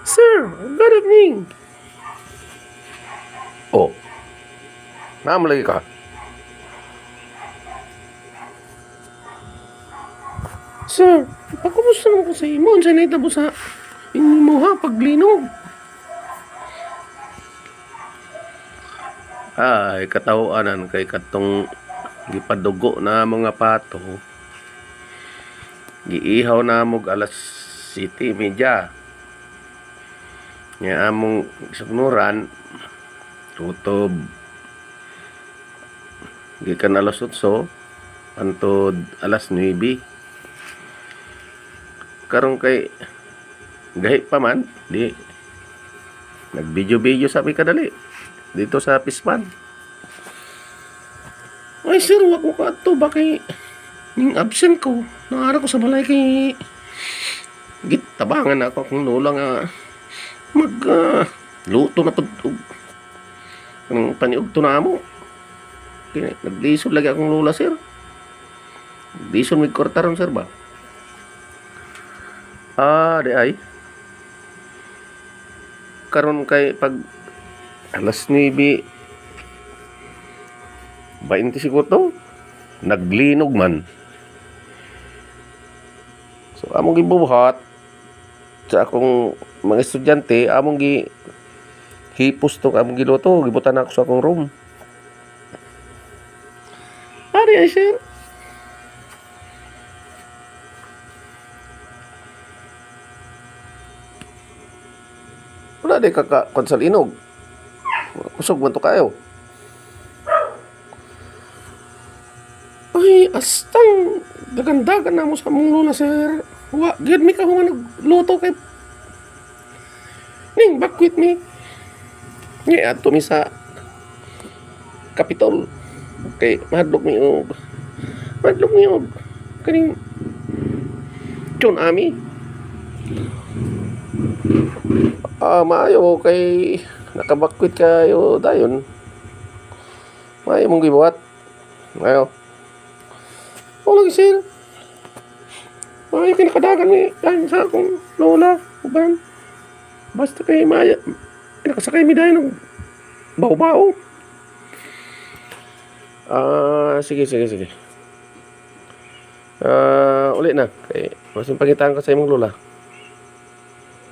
Sir, good evening. Oh, namalagi ka. Sir, kumusta naman ko sa imo? Ang sanay tabo sa inyo ha, paglinog. Ay, katawanan kay katong gipadugo na mga pato. Giihaw na mo alas 7:30. Nya among sugnuran tutob gikan alas 8 antod alas 9. Karon kay gahi pa man di nag-video sabi kadali dito sa Pispan. Ay sir, wag ko kadto ba kay ning absent ko. Naara ko sa balay kay gitabangan ako kung lula nga luto na pud ang paniog to na mo. Kaya naglisod lagi akong lula sir. Lisod mig kortaron sir ba? Di ay. Karon kay pag alas 9:20 siguro naglinog man. So among gibuhat sa akong mga estudyante, among hipos to, among giluto, gibutan ako sa akong room. Ari ay sir. Wala di konsal inog. Kusog man to kayo. Ay, astang dagandagan na mo sa mong lula sir. Wa, gid mi ka nga nagluto kay ning bakwit mi. Nga ato mi sa Kapitol. Okay, mahadlok mi og kaning John Ami. Maayo kay nakabakwit kayo dayon. Maayo mong gibuhat. Maayo. Lagi sir. Ay, kinakadagan mi dahil sa akong lola, uban. Basta kay maya, kinakasakay mi dahil ng bao-bao. Sige. Uli na. Kay, masin pangitaan ka sa imong lola.